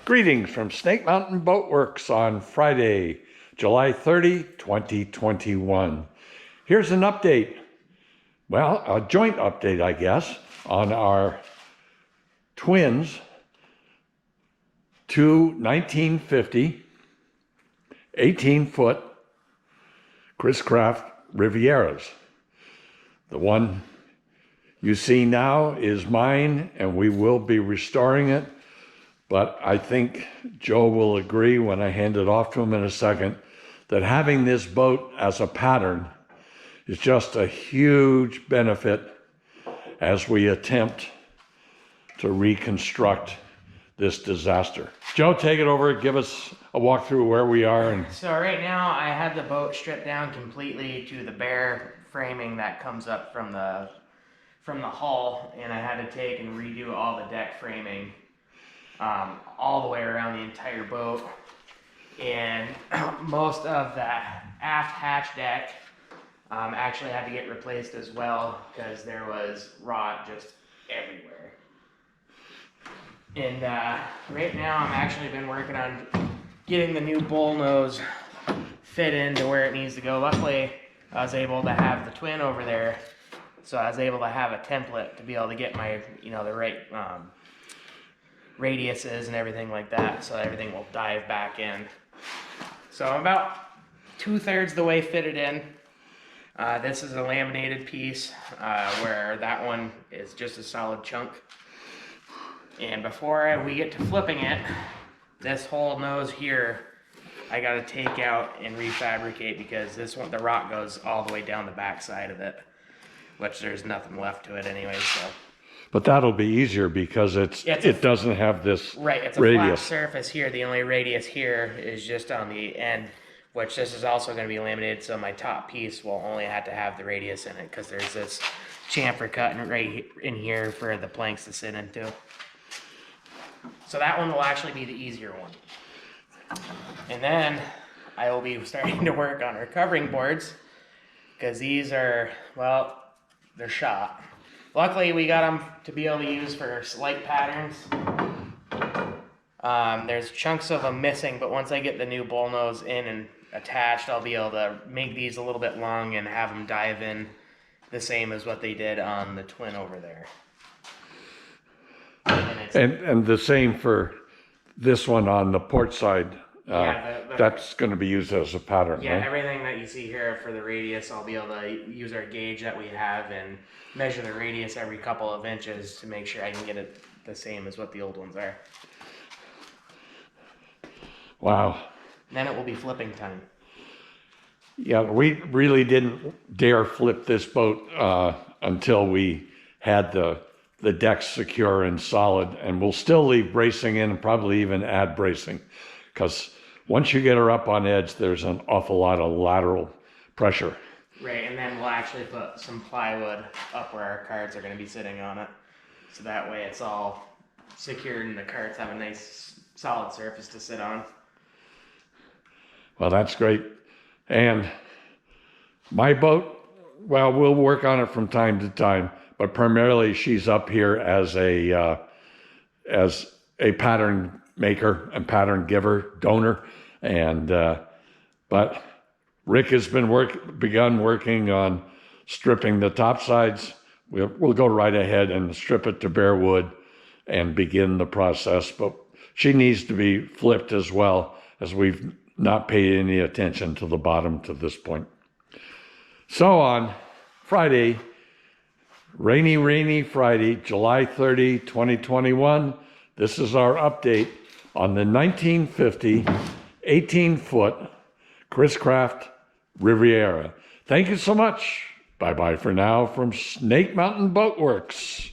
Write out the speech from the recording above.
Greetings from Snake Mountain Boatworks on Friday, July 30, 2021. Here's an update, well, a joint update, I guess, on our twins, two 1950, 18-foot Chris-Craft Rivieras. The one you see now is mine, and we will be restoring it. But I think Joe will agree when I hand it off to him in a second that having this boat as a pattern is just a huge benefit as we attempt to reconstruct this disaster. Joe, take it over. Give us a walk through where we are. So right now I had the boat stripped down completely to the bare framing that comes up from the hull, and I had to take and redo all the deck framing all the way around the entire boat, and most of the aft hatch deck actually had to get replaced as well because there was rot just everywhere. And right now I'm actually been working on getting the new bull nose fit into where it needs to go. Luckily I was able to have the twin over there, so I was able to have a template to be able to get my, the right radiuses and everything like that, so everything will dive back in. So I'm about 2/3 the way fitted in. This is a laminated piece, where that one is just a solid chunk. And before we get to flipping it, this whole nose here I got to take out and refabricate, because this one, the rot goes all the way down the back side of it, which there's nothing left to it anyway. So. But that'll be easier because it doesn't have this right. It's a radius. Flat surface here. The only radius here is just on the end, which this is also going to be laminated. So my top piece will only have to have the radius in it, because there's this chamfer cut right in here for the planks to sit into. So that one will actually be the easier one. And then I will be starting to work on our covering boards, because these are, well, they're shot. Luckily, we got them to be able to use for light patterns. There's chunks of them missing, but once I get the new bull nose in and attached, I'll be able to make these a little bit long and have them dive in the same as what they did on the twin over there. And the same for this one on the port side. That's going to be used as a pattern. Yeah, right? Everything that you see here for the radius, I'll be able to use our gauge that we have and measure the radius every couple of inches to make sure I can get it the same as what the old ones are. Wow. And then it will be flipping time. Yeah, we really didn't dare flip this boat until we had the decks secure and solid, and we'll still leave bracing in and probably even add bracing, because once you get her up on edge, there's an awful lot of lateral pressure. Right, and then we'll actually put some plywood up where our cards are going to be sitting on it, so that way it's all secured and the cards have a nice solid surface to sit on. Well, that's great. And my boat, well, we'll work on it from time to time, but primarily she's up here as a pattern maker and pattern giver, donor, and but Rick has begun working on stripping the top sides. We'll go right ahead and strip it to bare wood and begin the process, but she needs to be flipped as well, as we've not paid any attention to the bottom to this point. So on Friday, rainy Friday, July 30, 2021, this is our update on the 1950 18-foot Chris-Craft Riviera. Thank you so much. Bye-bye for now from Snake Mountain Boatworks.